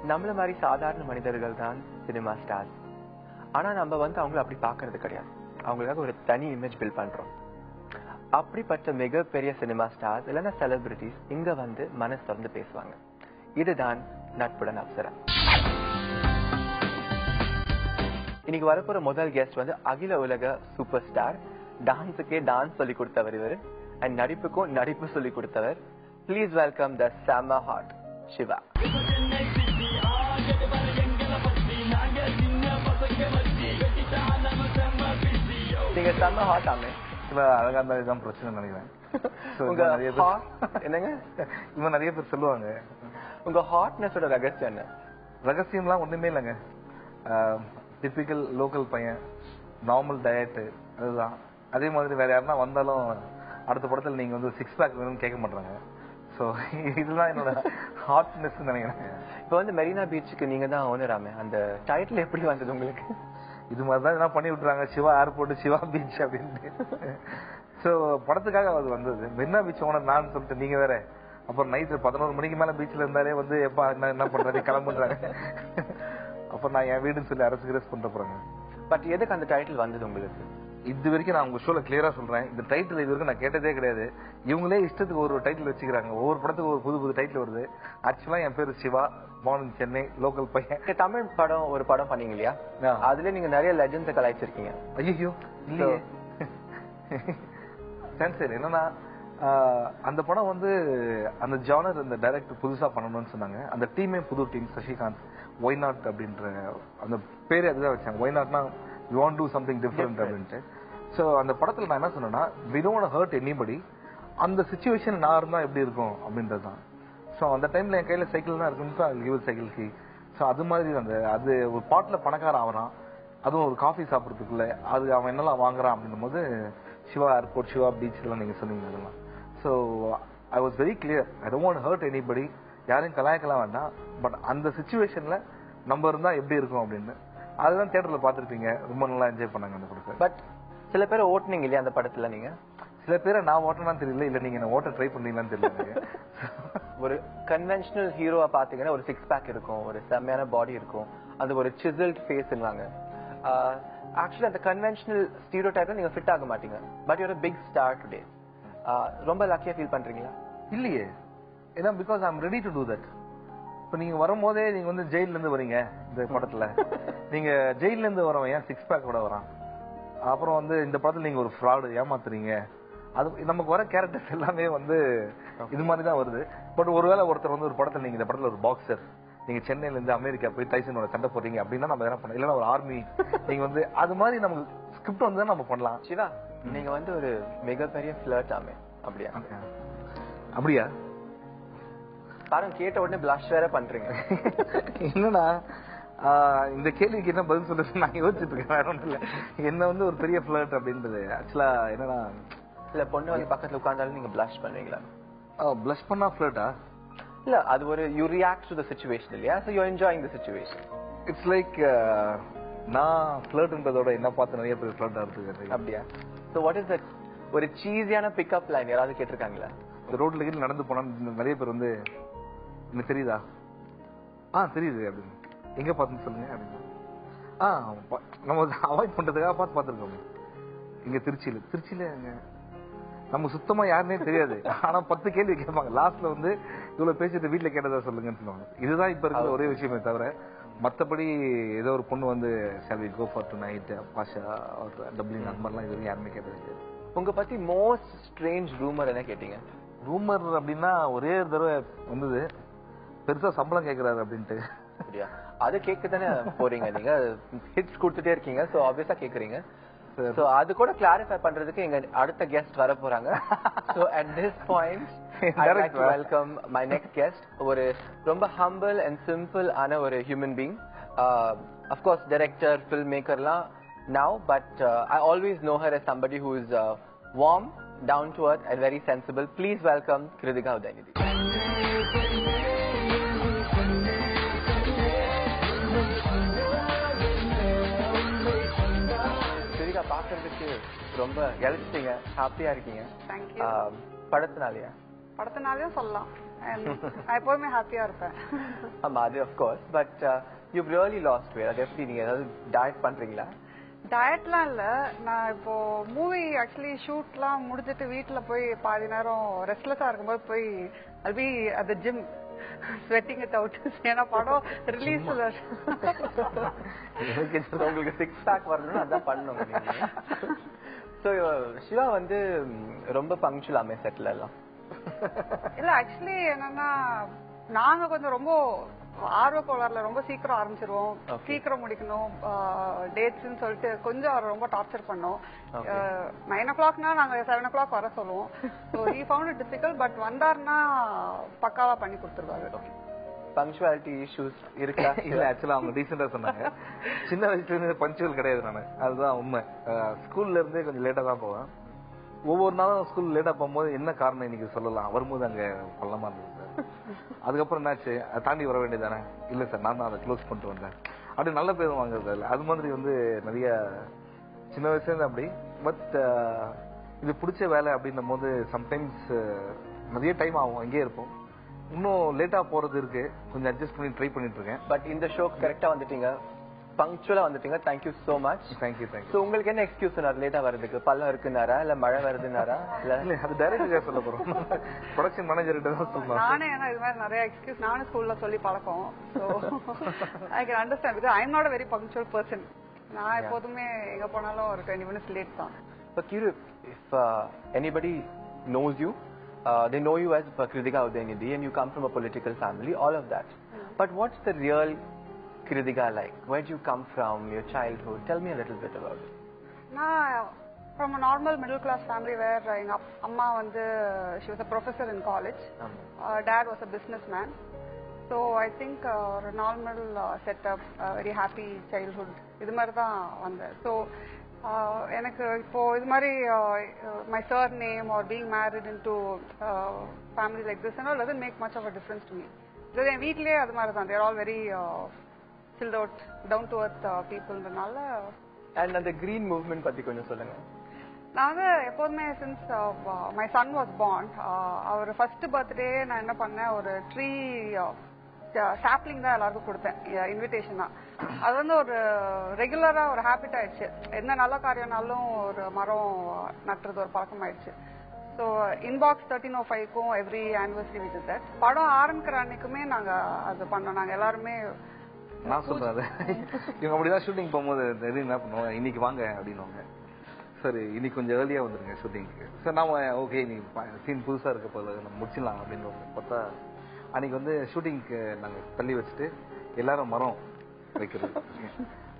நம்மள மாதிரி சாதாரண மனிதர்கள் தான் சினிமா ஸ்டார்ஸ். ஆனா நம்ம வந்து அவங்கள அப்படி பாக்குறது கிடையாது. அவங்களுக்காக ஒரு தனி இமேஜ் பில்ட் பண்றோம். அப்படிப்பட்ட மிகப்பெரிய சினிமா ஸ்டார்ஸ் இல்லைன்னா செலிபிரிட்டிஸ் இங்க வந்து மனசு திறந்து பேசுவாங்க. இதுதான் நட்புடன் அப்சரா. இன்னைக்கு வரப்போற முதல் கெஸ்ட் வந்து அகில உலக சூப்பர் ஸ்டார். டான்ஸுக்கே டான்ஸ் சொல்லி கொடுத்தவர் இவர், அண்ட் நடிப்புக்கும் நடிப்பு சொல்லி கொடுத்தவர். ப்ளீஸ் வெல்கம் த செம்ம ஹாட் சிவா. நீங்க செம்ம ஹாட் ஆமே. அழகா இருந்தாதான் பிரச்சனை நினைக்கிறேன். என்னங்க இவன் நிறைய பேர் சொல்லுவாங்க. உங்க ஹாட்னஸோட ரகசியம் என்ன? ரகசியம்லாம் ஒண்ணுமே இல்லைங்க. டிபிக்கல் லோக்கல் பையன், நார்மல் டயட், அதுதான். அதே மாதிரி வேற யாருன்னா வந்தாலும் அடுத்த படத்துல நீங்க வந்து 6 பேக் வேணும்னு கேட்க மாட்டாங்க. ஸோ இதுதான் என்னோட ஹாட்னஸ் நினைக்கிறேன். இப்போ வந்து மெரினா பீச்சுக்கு நீங்க தான் ஓனராமே, அந்த டைட்டில் எப்படி வந்தது உங்களுக்கு? இது மாதிரிதான் என்ன பண்ணி விட்டுறாங்க, சிவா ஏர்போர்ட் சிவா பீச் அப்படின்ட்டு. ஸோ படத்துக்காக அது வந்தது. மெரினா பீச் ஓனர் நான் சொல்லிட்டு நீங்க வேற. அப்புறம் நைட்டு 11 மணிக்கு மேல பீச்ல இருந்தாலே வந்து எப்பா என்ன பண்றது கிளம்புறாங்க. அப்புறம் நான் என் வீடுன்னு சொல்லி அரசு பண்ற போறாங்க. பட் எதுக்கு அந்த டைட்டில் வந்தது உங்களுக்கு? இது வரைக்கும் நான் உங்க ஷோல கிளியரா சொல்றேன், இந்த டைட்டில் இது வரைக்கும் நான் கேட்டதே கிடையாது. இவங்களே இஷ்டத்துக்கு ஒரு டைட்டில் வச்சுக்கிறாங்க. ஒவ்வொரு படத்துக்கு ஒரு புது புது டைட்டில் வருது. ஆக்சுவலா என் பேரு Siva, born in Chennai, local பையன். தமிழ் படம் ஒரு படம் பண்ணீங்க இல்லையா? அதுல நீங்க நிறைய லெஜெண்ட்ஸ் கலாய்ச்சிருக்கீங்க. ஐயோ இல்லையே. சரி என்னன்னா அந்த படம் வந்து அந்த ஜானர் அந்த டைரக்டர் புதுசா பண்ணணும்னு சொன்னாங்க. அந்த டீமே புது டீம், சசிகாந்த், ஒய் நாட் அப்படின்ற அந்த பேரே அதுதான் வச்சாங்க. ஒய் நாட்னா you want to something different அப்படின்ட்டு. ஸோ அந்த படத்துல நான் என்ன சொன்னேன்னா, வி டோன்ட் ஹர்ட் எனிபடி. அந்த சிச்சுவேஷன் நான் இருந்தா எப்படி இருக்கும் அப்படின்றது தான். ஸோ அந்த டைம்ல என் கையில சைக்கிள் தான் இருக்குன்னு கிவ் சைக்கிள் கி. ஸோ அது மாதிரி அந்த அது ஒரு பாட்டில பணக்காரன் ஆகிறான், அதுவும் ஒரு காஃபி சாப்பிட்றதுக்குள்ள அது அவன் என்னெல்லாம் வாங்குறான் அப்படின்னும் போது சிவா ஏர்போர்ட், சிவா பீச் எல்லாம் நீங்க சொன்னீங்க அதெல்லாம். So I was very clear, I don't want hurt anybody. யாரையும் கலாய்க்கலாம் வேண்டாம், பட் அந்த சிச்சுவேஷன்ல நம்ம இருந்தா எப்படி இருக்கும் அப்படின்னு. அதுதான் தியேட்டர்ல பாத்துருப்பீங்க, ரொம்ப நல்லா என்ஜாய் பண்ணாங்க அந்த படத்தை. பட் சில பேர் ஓட்டுனீங்க இல்லையா அந்த படத்துல? நீங்க சில பேரை நான் ஓட்டனான்னு தெரியல, இல்ல நீங்க என்ன ஓட்ட ட்ரை பண்ணீங்களான்னு தெரியல. ஒரு கன்வென்ஷனல் ஹீரோவா பாத்தீங்கன்னா ஒரு 6 பேக் இருக்கும், ஒரு செம்மையான பாடி இருக்கும், அது ஒரு சிசில்ட் ஃபேஸ்ன்னுவாங்க. ஆக்சுவலி அந்த கன்வென்ஷனல் ஸ்டீரியோடைப்ல நீங்க ஃபிட் ஆக மாட்டீங்க. But you're a big star today. ரொம்ப லக்கியா ஃபீல் பண்றீங்களா? இல்லையே, ஏன்னா because I am ready to do that. இப்ப நீங்க வரும்போதே நீங்க வந்து ஜெயில இருந்து வரீங்க. இந்த படத்துல நீங்க ஜெயில இருந்து வரவன் ஏன் 6 பேக் கூட வரான். அப்புறம் வந்து இந்த படத்துல நீங்க ஒரு ஃப்ராடு, ஏமாத்துறீங்க. அது நமக்கு வர கேரக்டர்ஸ் எல்லாமே வந்து இது மாதிரி தான் வருது. பட் ஒருவேளை ஒருத்தர் வந்து ஒரு படத்துல நீங்க இந்த படத்துல ஒரு பாக்ஸர், நீங்க சென்னையில இருந்து அமெரிக்கா போய் டைசனோட சண்டை போறீங்க அப்படின்னா நம்ம என்ன பண்ணலாம், இல்லைன்னா ஒரு ஆர்மி நீங்க வந்து அது மாதிரி நமக்கு ஸ்கிரிப்ட் வந்து நம்ம பண்ணலாம். சிவா, நீங்க வந்து ஒரு மிகப்பெரிய ஃபிளர்ட் ஆமே. அப்படியா? அப்படியா? பாருங்க, கேட்ட உடனே பிளஷ் வேற பண்றீங்க. என்னன்னா இந்த கேள்விக்கு என்ன பதில் சொல்றது நான் யோசிச்சுட்டு இருக்கேன். வேற ஒன்றும் இல்ல, என்ன வந்து ஒரு பெரிய ஃபிளர்ட் அப்படின்றது ஆக்சுவலா என்னன்னா, இல்ல பொண்ணு வந்து பக்கத்துல உட்கார்ந்தாலும் நீங்க பிளஷ் பண்ணுவீங்களா? பிளஷ் பண்ணா ஃபிளர்ட்டா? இல்ல, அது ஒரு you react to the situation இல்லையா? So you enjoying the situation. It's like நான் ஃபிளர்ட்ன்றதோட என்ன பார்த்து நிறைய பேர் ஃபிளர்ட் ஆகுது. அப்படியா? சோ வாட் இஸ் தட் ஒரு சீஸியான பிக்கப் லைன் யாராவது கேட்டிருக்காங்களா? இந்த ரோட்ல கீழ நடந்து போனா நிறைய பேர் வந்து எனக்கு தெரியுதா, தெரியுது அப்படின்னு, எங்க பார்த்துன்னு சொல்லுங்க அப்படின்னு. நம்ம அவாய்ட் பண்றதுக்காக பார்த்துருக்கோம். இங்க திருச்சியில நம்ம சுத்தமா யாருன்னே தெரியாது. ஆனா 10 கேள்வி கேட்பாங்க. லாஸ்ட்ல வந்து இவ்வளவு பேசிட்டு வீட்டுல கேட்டதா சொல்லுங்கன்னு சொல்லுவாங்க. இதுதான் இப்ப இருக்கிற ஒரே விஷயமே தவிர மத்தபடி ஏதோ ஒரு பொண்ணு வந்து shall we go for tonight, Baasha dubbing அந்த மாதிரிலாம் இது யாருமே கேட்டது. உங்க பத்தி மோஸ்ட் ஸ்ட்ரேஞ்ச் ரூமர் என்ன கேட்டீங்க? ரூமர் அப்படின்னா ஒரே ஒரு தடவை வந்தது, பெருசா சம்பளம் கேட்கிறாரு அப்படின்ட்டு. அப்படியா? அது கேட்க தானே போறீங்க, நீங்க ஹிட்ஸ் கொடுத்துட்டே இருக்கீங்க, சோ ஆப்வியஸா கேக்குறீங்க. சோ அது கூட கிளாரிஃபை பண்றதுக்கு எங்க அடுத்த கெஸ்ட் வர போறாங்க. So at this point I'd like to welcome my next guest. ஒரு ரொம்ப humble and simple ஆன ஒரு human being. Of course director, filmmakerலாம் now, but I always know her as somebody who is warm, down to earth and very sensible. Please welcome Kritika Udayanidhi. Kritika, பாக்குறதுக்கு ரொம்ப இளைச்சிட்டீங்க, ஹாப்பியா இருக்கீங்க. Thank you. படத்தினாலயா? படத்தினாலயும் சொல்லலாம். நான் எப்பவுமே ஹாப்பியா இருப்பேன். ஆமா அது of course but you've really lost weight. அது எப்படி நீங்க ஏதாவது டயட் பண்றீங்களா? டயட்லாம் இல்ல. நான் இப்போ மூவி ஆக்சுவலி ஷூட்லாம் முடிஞ்சிட்டு வீட்டுல போய் பாதி நேரம் ரெஸ்ட்லெஸ்ஸா இருக்கும்போது போய் I'll be at the gym sweating it out. ஏன்னா படம் ரிலீஸ்ல உங்களுக்கு சிக்ஸ் பேக் வரணும்னு அதான் பண்ணணும். சோ சிவா வந்து ரொம்ப பங்க்சுவலாமே செட்டில் எல்லாம் இல்ல ஆக்சுவலி என்னன்னா நாங்க கொஞ்சம் ரொம்ப ஆர்வ கோளாறுல ரொம்ப சீக்கிரம் ஆரம்பிச்சிருவோம். சீக்கிரம் முடிக்கணும் டேட்ஸ்ன்னு சொல்லிட்டு கொஞ்சம் அவரை ரொம்ப டார்ச்சர் பண்ணோம். 9 o'clockனா நாங்க 7 o'clock வர சொல்லுவோம். So he found it difficult. But வந்தாருன்னா பக்காவா பண்ணி கொடுத்துருவாரு. பங்க்சுவாலிட்டி இஷ்யூஸ் இருக்கா? இல்ல ஆக்சுவலா அவங்க டீசெண்டா சொன்னாங்க. சின்ன வயசுல இருந்து பங்க்சுவல் கிடையாது நானு. அதுதான் உண்மை. ஸ்கூல்ல இருந்தே கொஞ்சம் லேட்டா தான் போவேன். ஒவ்வொரு நாளும் ஸ்கூல் லேட்டா போகும்போது என்ன காரணம் இன்னைக்கு சொல்லலாம். வரும்போது அங்க பள்ளமா இருந்தது சார். அதுக்கப்புறம் என்னாச்சு, அதை தாண்டி வர வேண்டியதானே? இல்ல சார் நான் தான் அதை க்ளோஸ் பண்ணிட்டு வந்தேன். அப்படி நல்ல பேரும் வாங்குறது இல்லை. அது மாதிரி வந்து நிறைய சின்ன வயசுல இருந்து அப்படி. பட் இது பிடிச்ச வேலை அப்படின்னும் போது சம்டைம்ஸ் நிறைய டைம் ஆகும். அங்கேயே இருப்போம். இன்னும் லேட்டா போறது இருக்கு. கொஞ்சம் அட்ஜஸ்ட் பண்ணி ட்ரை பண்ணிட்டு இருக்கேன். பட் இந்த ஷோ கரெக்டா வந்துட்டீங்க, பங்க்சுவலா வந்துட்டீங்க. Thank you so much. Thank you. So உங்களுக்கு என்ன எக்ஸ்கியூஸ் சொன்னார் லேட்டா வரதுக்கு? பள்ளம் இருக்குனாரா இல்ல மழை வருதுனாரா? இல்ல அது டைரக்டர் சொல்ல போறோம். ப்ரொடக்ஷன் மேனேஜர் கிட்ட தான் சொல்லணும். நானே ஏன்னா இது மாதிரி நிறைய எக்ஸ்கியூஸ் நானும் ஸ்கூல்ல சொல்லி பழக்கம். So I can understand because I am not a very punctual person. நான் எப்போதுமே எங்க போனாலும் ஒரு 20 minutes லேட் தான். But Kiru, if anybody knows you, they know you as Kritika Udayanidhi and you come from a political family, all of that. But what's the real Kritika like? Where did you come from, your childhood? Tell me a little bit about it. நான் from a normal middle class family where எங்க அம்மா வந்து she was a professor in college. Dad was a businessman. So I think a normal setup, very happy childhood. இது மாதிரி தான் வந்தேன். So எனக்கு இப்போ இது மாதிரி my surname or being married into family like this and all doesn't make much of a difference to me. Because என் வீட்லயே அது மாதிரி தான். They are all very chilled out, down to earth peopleன்றனால. And அந்த green movement பத்தி கொஞ்சம் சொல்லுங்க. நாங்க எப்போதுமே since my son was born அவர் ஃபர்ஸ்ட் பர்த்டே நான் என்ன பண்ணேன், ஒரு ட்ரீ சாப்லிங் தான் எல்லாருக்கும் கொடுத்தேன் இன்விடேஷனா. அது வந்து ஒரு ரெகுலரா ஒரு ஹேபிட் ஆயிடுச்சு. என்ன நல்ல காரியம்னாலும் ஒரு மரம் நட்டுறது ஒரு பழக்கம் ஆயிடுச்சு. ஸோ இன்பாக்ஸ் 1305க்கும் எவ்ரி ஆனிவர்சரி வித் தட். படம் ஆரம்பிக்கிற அன்னைக்குமே நாங்க அது பண்ணோம். நாங்க எல்லாருமே நான் சொல்றேன் இவங்க அப்படிதான் ஷூட்டிங் போகும்போது என்ன பண்ணுவோம், இன்னைக்கு வாங்க அப்படின்னுவாங்க. சரி இன்னைக்கு கொஞ்சம் ஏர்லியா வந்துருங்க ஷூட்டிங்க்கு. சார் நாம ஓகே இன்னைக்கு சீன் புதுசா இருக்க போது நம்ம முடிச்சிடலாம் அப்படின்னு பார்த்தா அன்னைக்கு வந்து ஷூட்டிங்க்கு நாங்க தள்ளி வச்சுட்டு எல்லாரும் மரம் வைக்கிறது.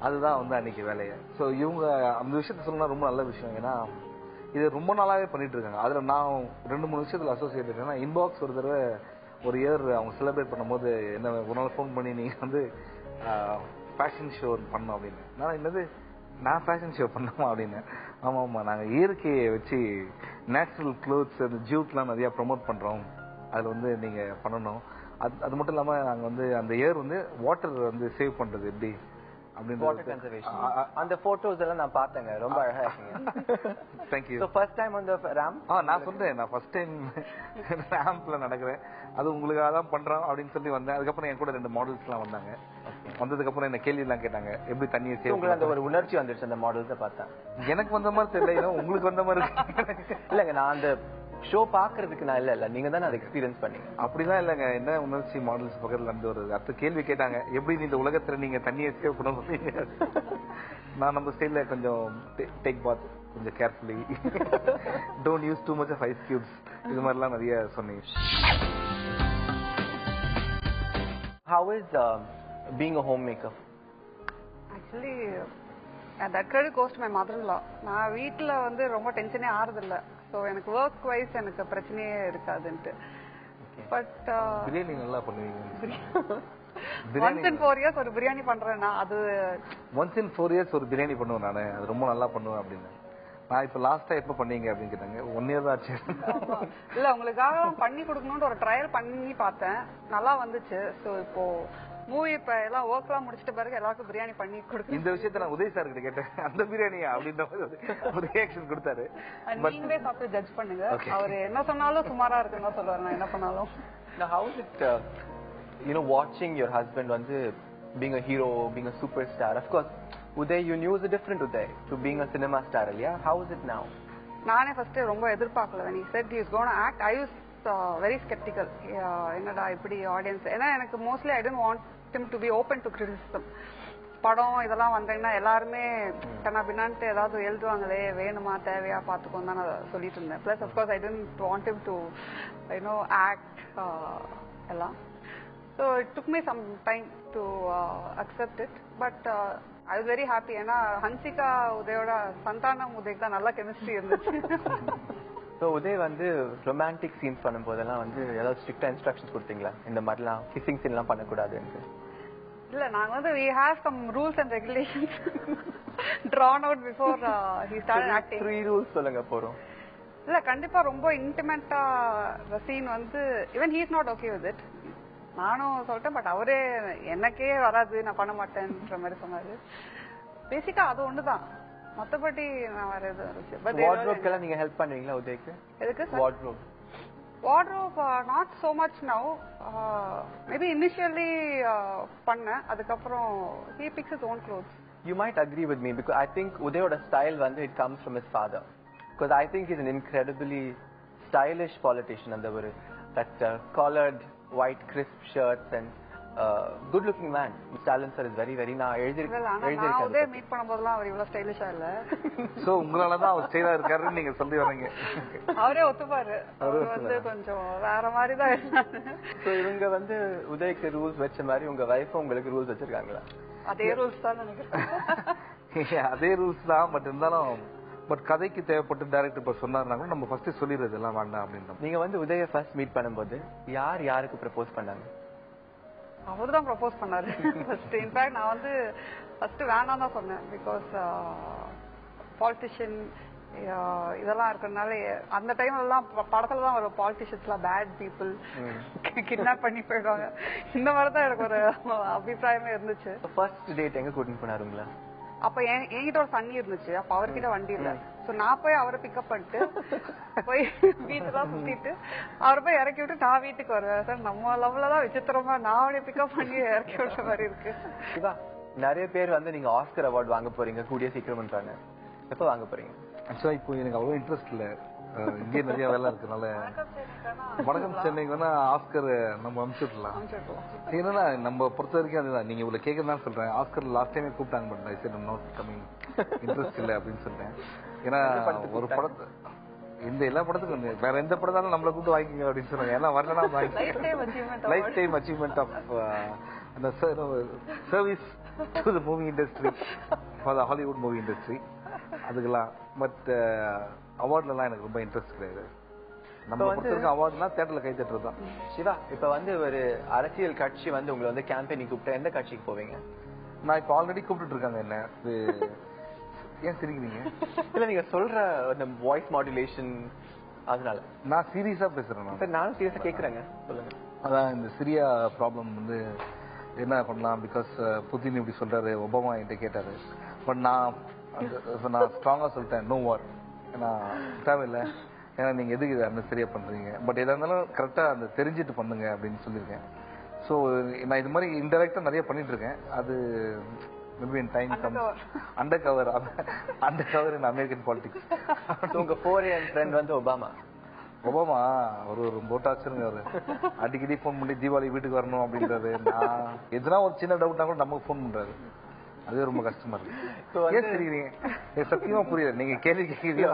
அதுதான் வந்து அன்னைக்கு வேலையை. ஸோ இவங்க அந்த விஷயத்த சொல்லணும்னா ரொம்ப நல்ல விஷயம். ஏன்னா இது ரொம்ப நாளாவே பண்ணிட்டு இருக்காங்க. அதுல நான் 2-3 விஷயத்துல அசோசியேட் இருக்கேன். இன்பாக்ஸ் ஒரு தடவை ஒரு இயர் அவங்க செலிப்ரேட் பண்ணும்போது என்ன ஒரு நாள் ஃபோன் பண்ணி நீங்க வந்து ஃபேஷன் ஷோ பண்ணோம் அப்படின்னு. நான் என்னது நான் ஃபேஷன் ஷோ பண்ணோமா அப்படின்னு. ஆமா ஆமா நாங்க இயற்கையை வச்சு நேச்சுரல் க்ளோத்ஸ் அந்த ஜூட்லாம் நிறைய ப்ரொமோட் பண்றோம், அதுல வந்து நீங்க பண்ணணும். அது மட்டும் இல்லாம நாங்க வந்து அந்த இயர் வந்து வாட்டர் வந்து சேவ் பண்றது எப்படி அப்படின்னு அந்த போட்டோஸ் எல்லாம் நான் பார்த்தேங்க. ரொம்ப அழகா இருக்கீங்க. Thank you. So first time on the ramp? நான் சொல்றேன் நான் ஃபர்ஸ்ட் டைம் ராம்ப்ல நடக்கிறேன். அது உங்களுக்காக தான் பண்றோம் அப்படின்னு சொல்லி வந்தேன். அதுக்கப்புறம் என் கூட 2 மாடல்ஸ் எல்லாம் வந்தாங்க. வந்ததுக்கு அப்புறம் என்ன கேள்வி எல்லாம் கேட்டாங்க, எப்படி தண்ணியை சேவ். உங்களுக்கு அந்த ஒரு உணர்ச்சி வந்துருச்சு அந்த மாடல்ஸை பார்த்தா? எனக்கு வந்த மாதிரி தெரியல, உங்களுக்கு வந்த மாதிரி இல்லங்க. நான் அந்த ஷோ பாக்குறதுக்கு நான் இல்ல நீங்க தானே அதை எக்ஸ்பீரியன்ஸ் பண்ணீங்க. அப்படிதான் இல்லங்க. என்ன உணர்ச்சி மாடல்ஸ் பக்கத்துல இருந்து ஒரு அடுத்த கேள்வி கேட்டாங்க, எப்படி இந்த உலகத்துல நீங்க தண்ணியை சேவ் பண்ணணும். நான் நம்ம ஸ்டைல்ல கொஞ்சம் டேக் பாத் கொஞ்சம் carefully, don't use too much of ice cubes, இது மாதிரிலாம் நிறைய சொன்னீங்க. How is being a homemaker? Actually that credit goes to my mother-in-law. நான் வீட்டுல வந்து ரொம்ப டென்ஷனே ஆறதில்ல. ஸோ எனக்கு ஒர்க் வைஸ் எனக்கு பிரச்சனையே இருக்காதுன்ட்டு. பட் பிரியாணி நல்லா பண்ணுவீங்க. once in 4 years ஒரு பிரியாணி பண்றேன்னா அது once in 4 years ஒரு பிரியாணி பண்ணுவேன் நானு. அது ரொம்ப நல்லா பண்ணுவேன் அப்படின்னு. நான் இப்ப லாஸ்டா எப்ப பண்ணீங்க அப்படின்னு கேட்டாங்க. 1 year தான் ஆச்சு. இல்ல உங்களுக்காக பண்ணி கொடுக்கணும்னு ஒரு ட்ரையல் பண்ணி பார்த்தேன், நல்லா வந்துச்சு. ஸோ இப்போ மூவி இப்ப எல்லாம் ஒர்க் எல்லாம் முடிச்சிட்ட பிறகு எல்லாருக்கும் பிரியாணி பண்ணி கொடுக்க. இந்த விஷயத்த நான் உதய் சார் கிட்ட கேட்டேன், அந்த பிரியாணியா அப்படின்ற ஒரு ரியாக்ஷன் கொடுத்தாரு. நீங்களே சாப்பிட்டு ஜட்ஜ் பண்ணுங்க. அவர் என்ன சொன்னாலும் சுமாரா இருக்குன்னு சொல்லுவாரு. நான் என்ன பண்ணாலும் Now, how is it, watching your husband being a hero, being a superstar? Of course, Uday, you knew was a different Uday to being a cinema star, yeah? How is it now? நானே first ரொம்ப எதிர்பார்க்கல. when he said he is going to act, I was very skeptical. என்னடா இப்படி audience, ஏன்னா எனக்கு mostly I didn't want him to be open to criticism. படம் இதெல்லாம் வந்தீங்கன்னா எல்லாருமே கண்ணா பின்னான்ட்டு ஏதாவது எழுதுவாங்களே, வேணுமா தேவையா பார்த்துக்கோன்னு தான் நான் சொல்லிட்டு இருந்தேன். Plus of course I didn't want him to act எல்லாம். So it took me some time to accept it. But I was very happy. ஏன்னா ஹன்சிகா உதயோட சந்தானம் உதய்க்கு தான் நல்ல கெமிஸ்ட்ரி இருந்துச்சு. ஸோ உதய் ரொமான்டிக் சீன்ஸ் பண்ணும்போதெல்லாம் ஏதாவது ஸ்ட்ரிக்டா இன்ஸ்ட்ரக்ஷன்ஸ் கொடுத்தீங்களா, இந்த மாதிரிலாம் கிசிங் சீன்லாம் பண்ணக்கூடாதுன்னு? இல்ல, நாங்க we have some rules and regulations drawn out before he started acting. 3 rules சொல்லுங்க போறோம். இல்ல, கண்டிப்பா ரொம்ப இன்டிமேட்டா scene even he is not okay with it. நானும் சொல்லிட்டேன், பட் அவரே எனக்கே வராது, நான் பண்ண மாட்டேன்ற மாதிரி சொன்னாரு. பேசிக்கா அது ஒண்ணுதான், மத்தபடி நான் வேற எதுவும். வார்ட்ரோப்க்கெல்லாம் நீங்க ஹெல்ப் பண்ணுவீங்களா உதய்க்கு? எதுக்கு sir? Wardrobe, not so much now. Maybe initially panna, adukaprom he picks his own clothes. You might agree with me because I think Udayoda style it comes from his father. Because I think he's an incredibly stylish politician, and that collared white crisp shirts and good looking man. Talent sir is very very na எழுதிருக்காரு. Meet பண்ணும்போதெல்லாம் அவர் இவ்வளவு ஸ்டைலிஷா இல்ல. So உங்களால தான் அவர் ஸ்டைலா இருக்காருன்னு நீங்க சொல்லி வரீங்க. அவரே ஒத்துப்பாரு, அவர் கொஞ்சம் வேற மாதிரி தான் இருந்தாரு. சோ இவங்க உதய்க்கு ரூல்ஸ் வெச்ச மாதிரி உங்க வைஃப் உங்களுக்கு ரூல்ஸ் வச்சிருக்காங்களா? அதே ரூல்ஸ் தான் நினைக்கிறேன். அதே ரூல்ஸ் தான். பட் இருந்தாலும் கதைக்கு தேவைப்பட்டு டைரக்டர் இப்ப சொன்னாருன்னா நம்ம ஃபர்ஸ்ட் சொல்லிடுறது எல்லாம் வேண்டாம் அப்படின்னு. நீங்க உதய ஃபர்ஸ்ட் மீட் பண்ணும்போது யாருக்கு ப்ரப்போஸ் பண்ணாங்க? அவரு தான் ப்ரப்போஸ் பண்ணாரு ஃபர்ஸ்ட். இன்ஃபேக்ட் நான் ஃபர்ஸ்ட் வேண்டாம் தான் சொன்னேன். பிகாஸ் பாலிட்டிஷியன் இதெல்லாம் இருக்கிறதுனால அந்த டைம்ல எல்லாம் படத்துல தான் வரும் பாலிட்டிஷியன்ஸ் எல்லாம் பேட் பீப்புள், கிட்னாப் பண்ணி போயிடுவாங்க. இந்த மாதிரி தான் எனக்கு ஒரு அபிப்பிராயமே இருந்துச்சு. ஃபர்ஸ்ட் டேட் எங்க கூட்டிட்டு போனாருங்களா? அப்ப என்கிட்ட ஒரு தண்ணி இருந்துச்சு, அப்ப அவர்கிட்ட வண்டி இல்ல. சோ நான் போய் அவரை பிக்கப் பண்ணிட்டு போய் வீட்டுலாம் சுத்திட்டு அவரை போய் இறக்கி விட்டு நான் வீட்டுக்கு வருவேன். சார் நம்ம லவ்லதான் விசித்திரமா நான் அவனைய பிக்கப் பண்ணி இறக்கி விட்ட மாதிரி இருக்கு. நிறைய பேர் நீங்க ஆஸ்கர் அவார்ட் வாங்க போறீங்க கூடிய சீக்கிரம், எப்ப வாங்க போறீங்க? ஆக்சுவலா இப்போ எனக்கு அவ்வளவு இன்ட்ரெஸ்ட் இல்ல. இங்கே நிறைய வேலை இருக்கனால வணக்கம் சென்னைக்கு வேணா ஆஸ்கர் நம்ம அனுப்பிச்சுடலாம். ஏன்னா நம்ம பொறுத்த வரைக்கும் அதுதான், நீங்க இவ்வளவு கேட்கறதான் சொல்றேன். ஆஸ்கர் லாஸ்ட் டைமே கூப்பிட்டாங்க, but I set not coming, interest இல்ல அப்படின்னு சொல்லிட்டேன். ஏன்னா ஒரு படத்தை இந்த எல்லா படத்துக்கும் வேற எந்த படத்தாலும் நம்மளை கூப்பிட்டு வாங்கிக்கோங்க அப்படின்னு சொன்னாங்க. ஏன்னா வரலன்னா லைஃப் டைம் அச்சீவ்மெண்ட் ஆஃப் அந்த service to the movie industry, for the Hollywood movie industry, அதுக்கெல்லாம். பட் அவார்ட்லாம் எனக்கு ரொம்ப இன்ட்ரெஸ்ட் கிடையாது. நம்ம பொறுத்தவரைக்கும் அவார்ட்னா தியேட்டர்ல கை தட்டுறது தான். சிவா, இப்ப ஒரு அரசியல் கட்சி உங்களை கேம்பெயினிங் கூப்பிட்டா எந்த கட்சிக்கு போவீங்க? நான் இப்ப ஆல்ரெடி கூப்பிட்டு இருக்காங்க என்ன. ஏன் சிரிக்கிறீங்க? இல்ல நீங்க சொல்ற அந்த வாய்ஸ் மாடுலேஷன் அதனால நான் சீரியஸா பேசுறேன். நானும் சீரியஸா கேக்குறேங்க, சொல்லுங்க. அதான் இந்த சிரியா ப்ராப்ளம் என்ன பண்ணலாம். பிகாஸ் புதின் இப்படி சொல்றாரு, ஒபாமா என்கிட்ட கேட்டாரு. பட் நான் ஸ்ட்ராங்கா சொல்லிட்டேன், நோ வார், ஏன்னா தேவையில்லை, ஏன்னா நீங்க எதுக்கு இதை சரியா பண்றீங்க, பட் எதா இருந்தாலும் கரெக்டா அந்த தெரிஞ்சுட்டு பண்ணுங்க அப்படின்னு சொல்லியிருக்கேன். ஸோ நான் இது மாதிரி இன்டெரக்டா நிறைய பண்ணிட்டு இருக்கேன். அது maybe in time comes undercover in American politics. உங்க 4AM friend ஒபாமா ஒரு ரொம்ப டாக்ஸருங்க. அவரு அடிக்கடி போன் பண்ணி தீபாவளி வீட்டுக்கு வரணும் அப்படின்றாரு. நான் எதுனா ஒரு சின்ன டவுட்னா கூட நமக்கு போன் பண்றாரு. அதுவே ரொம்ப கஷ்டமா இருக்கு. சத்தியமா புரியல நீங்க கேள்வி கேட்கிறீங்க.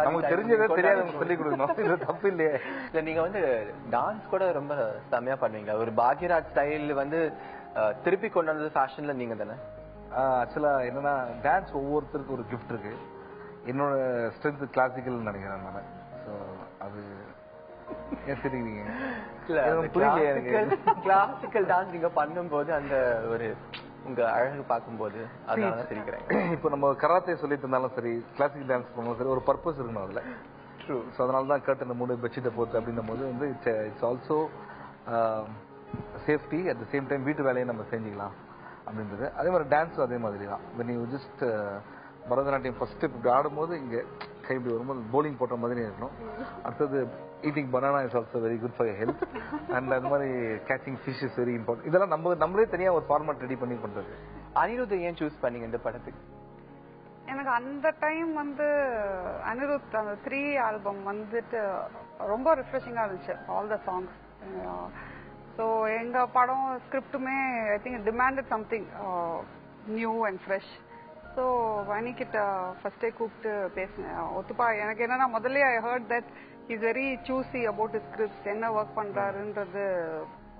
நமக்கு தெரிஞ்சதே தெரியாது சொல்லி கொடுக்கணும், இது தப்பு இல்லையே. இல்ல நீங்க டான்ஸ் கூட ரொம்ப செமையா பண்ணுவீங்க. ஒரு பாக்யராஜ் ஸ்டைல் திருப்பி கொண்டு வந்தது ஃபேஷன்ல நீங்க தானே? ஆக்சுவலா என்னன்னா டான்ஸ் ஒவ்வொருத்தருக்கும் ஒரு கிஃப்ட் இருக்கு. என்னோட ஸ்ட்ரென்த் கிளாசிக்கல் நினைக்கிறேன் நான். ஸோ அது கிளாசிக்கல் டான்ஸ் நீங்க பண்ணும்போது அந்த ஒரு உங்க அழகு பார்க்கும்போது அதனால சிரிக்கிறேன். இப்போ நம்ம கராத்தே சொல்லி தந்தாலும் சரி, கிளாசிக்கல் டான்ஸ் பண்ணும்போது சரி, ஒரு பர்பஸ் இருக்கணும் அதுல. ட்ரூ. ஸோ அதனால தான் கர்டன் மூணு பெட்ஷீட்டை போட்டு அப்படின்னும் போது it's also safety, at the same time வீட்டு வேலையை நம்ம செஞ்சுக்கலாம் அப்படின்றது. அதே மாதிரி டான்ஸும் அதே மாதிரி தான். when you just Bharatanatyam first இப்படி ஆடும்போது இங்க கை இப்படி வரும்போது போலிங் போட்ட மாதிரி இருக்கணும். அடுத்தது eating banana is also very good for health. And அது மாதிரி catching fish is very important. இதெல்லாம் நம்மளே தனியா ஒரு ஃபார்மேட் ரெடி பண்ணி பண்றது. அனிருத் ஏன் சூஸ் பண்ணீங்க இந்த படத்துக்கு? எனக்கு அந்த டைம் வந்து அனிருத் அந்த 3 ஆல்பம் வந்துட்டு ரொம்ப ரிஃப்ரெஷிங்கா இருந்துச்சு, ஆல் த சாங்ஸ். ஸோ எங்க படம் ஸ்கிரிப்டுமே I think demanded something new and fresh. So வனிக்கிட்ட ஃபர்ஸ்டே கூப்பிட்டு பேசினேன். ஒத்துப்பா எனக்கு என்னன்னா முதல்ல I heard that is very choosy about his script, என்ன ஒர்க் பண்றாருன்றது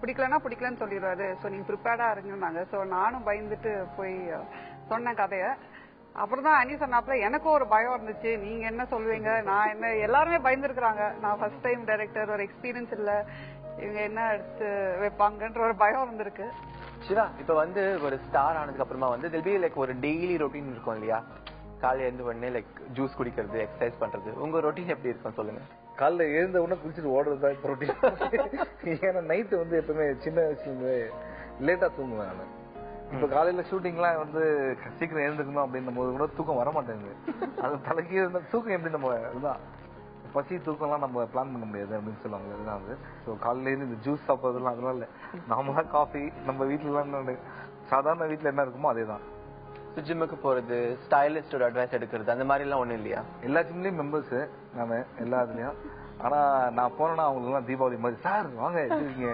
பிடிக்கலன்னா பிடிக்கலன்னு சொல்லிடுவாரு. ஸோ நீங்க ப்ரிப்பேர்டா இருங்கன்னாங்க. ஸோ நானும் பயந்துட்டு போய் சொன்னேன் கதையை. அப்புறம் தான் அனி சொன்னாப்ல எனக்கும் ஒரு பயம் இருந்துச்சு, நீங்க என்ன சொல்லுவீங்க, நான் என்ன, எல்லாருமே பயந்துருக்காங்க. நான் ஃபர்ஸ்ட் டைம் டைரக்டர், ஒரு எக்ஸ்பீரியன்ஸ் இல்ல, இவங்க என்ன எடுத்து வைப்பாங்கன்ற ஒரு பயம் இருந்திருக்கு. சிவா, இப்ப வந்து ஒரு ஸ்டார் ஆனதுக்கு அப்புறமா வந்து தில் பி லைக் ஒரு டெய்லி ரொட்டீன் இருக்கும் இல்லையா? காலையில எழுந்த உடனே லைக் ஜூஸ் குடிக்கிறது, எக்ஸசைஸ் பண்றது, உங்க ரொட்டீன் எப்படி இருக்கும் சொல்லுங்க? காலைல எழுந்த உடனே குளிச்சுட்டு ஓடுறதா இப்போ ரொட்டீன். ஏன்னா நைட்டு வந்து எப்பவுமே சின்ன வயசுல இருந்து லேட்டா தூங்குவேன் நான். இப்ப காலையில ஷூட்டிங்லாம் வந்து சீக்கிரம் எழுந்துக்கணும் அப்படின்னும் போது கூட தூக்கம் வர மாட்டேங்குது. அது தலைக்கு இருந்த தூக்கம் எப்படி நம்ம இதுதான் பசி தூக்கம்லாம் நம்ம பிளான் பண்ண முடியாது அப்படின்னு சொல்லுவாங்க. இதுதான் அது. ஸோ காலையில இருந்து இந்த ஜூஸ் சாப்பிட்றதுலாம் அதெல்லாம் இல்லை. நாமளா காஃபி நம்ம வீட்டுலாம் சாதாரண வீட்டுல என்ன இருக்குமோ அதே தான். ஜிம்முக்கு போறது, ஸ்டைலிஸ்டோட அட்வைஸ் எடுக்கிறது, அந்த மாதிரி எல்லாம் ஒண்ணும் இல்லையா? எல்லா ஜிம்லயும் மெம்பர்ஸ் நாம எல்லா இதுலயும். ஆனா நான் போனேன்னா அவங்க எல்லாம் தீபாவளி மாதிரி சார் வாங்க இருக்கீங்க.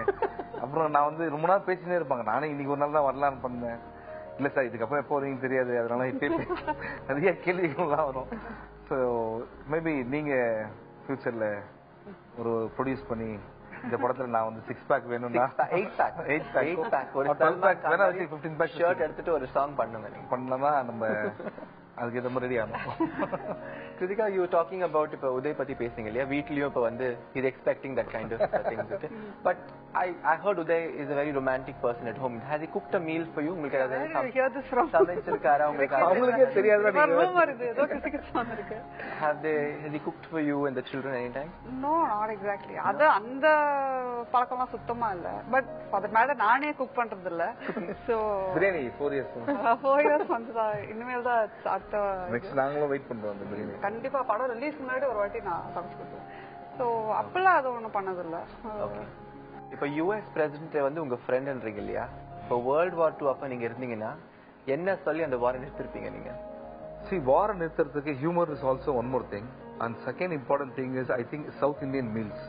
அப்புறம் நான் வந்து ரொம்ப நாள் பேசினே இருப்பாங்க. நானே இன்னைக்கு ஒரு நாள் தான் வரலான்னு பண்ணேன். இல்ல சார் இதுக்கப்புறம் எப்போ வரீங்கன்னு தெரியாது, அதனால இப்ப நிறைய கேள்விகள்லாம் வரும். ஸோ மேபி நீங்க ஃபியூச்சர்ல ஒரு ப்ரொடியூஸ் பண்ணி இந்த படத்துல நான் வந்து 6 பேக் வேணும்னா 8 பேக் ஒரு 12 பேக் வேணா 15 பேக் ஷர்ட் எடுத்துட்டு ஒரு சாங் பண்ணுங்க. பண்ணலன்னா நம்ம அதுக்கு ஏற்ற மாதிரி ரெடி ஆகும். கிருத்திகா, யூ டாக்கிங் அபவுட் இப்ப உதய் பத்தி பேசுங்க இல்லையா? வீட்லயும் இப்ப வந்து is expecting that kind of things. But I heard Udhay is a very romantic person at home. Has he cooked a meal for you? உங்களுக்கு ஏதாவது சமைச்சிருக்காரா? அவங்களுக்கே தெரியாதுல நீங்க has he cooked for you and the children anytime? No, not exactly. அது அந்த பழக்கம்லாம் சுத்தமா இல்ல. பட் ஃபார் தட் மேட்டர் நானே குக் பண்றது இல்ல. சோ பிரியாணி 4 years வந்துதான் இனிமேல் தான் நெக்ஸ்ட் நாங்களும் வெயிட் பண்றோம் அந்த பிரியாணி. கண்டிப்பா படம் ரிலீஸ் முன்னாடி ஒரு வாட்டி நான் சமைச்சு கொடுத்தேன். சோ அப்பெல்லாம் அது ஒண்ணும் பண்ணதில்ல. இப்ப US பிரசிடென்ட் வந்து உங்க ஃப்ரெண்ட்ன்றீங்க இல்லையா? இப்போ World War II அப்ப நீங்க இருந்தீங்கன்னா என்ன சொல்லி அந்த வாரை நிறுத்திருப்பீங்க நீங்க? See, வாரை நிறுத்துறதுக்கு humor is also one more thing. And second important thing is I think South Indian meals.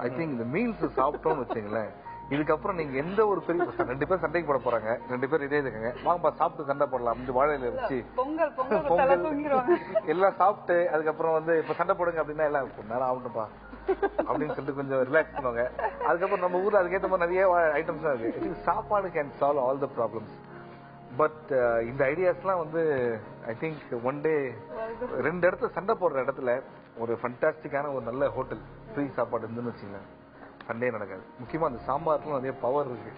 I think the meals சாப்பிட்டோம்னு வச்சுங்களேன், இதுக்கப்புறம் நீங்க எந்த ஒரு பெரிய 2 பேர் சண்டைக்கு போட போறாங்க, 2 பேர் ரெடியா இருக்காங்க, வாங்கப்பா சாப்பிட்டு சண்டை போடலாம் அப்படின்னு வாழையில வச்சு எல்லாம் சாப்பிட்டு அதுக்கப்புறம் வந்து இப்ப சண்டை போடுங்க அப்படின்னா எல்லாம் நேரம் ஆகட்டும்ப்பா அப்படின்னு சொல்லிட்டு கொஞ்சம் ரிலாக்ஸ் பண்ணுவாங்க. அதுக்கப்புறம் நம்ம ஊர்ல அதுக்கேற்ற மாதிரி நிறைய ஐட்டம்ஸ் இருக்கு. சாப்பாடு can solve all the problems. But இந்த ஐடியாஸ்லாம் வந்து ஐ திங்க் ஒன் டே 2 இடத்துல சண்டை போடுற இடத்துல ஒரு ஃபண்டாஸ்டிக்கான ஒரு நல்ல ஹோட்டல் ஃப்ரீ சாப்பாடு இருந்துன்னு வச்சுங்களேன், சண்டே நடக்காது. முக்கியமா அந்த சாம்பார்லாம் நிறைய பவர் இருக்கு.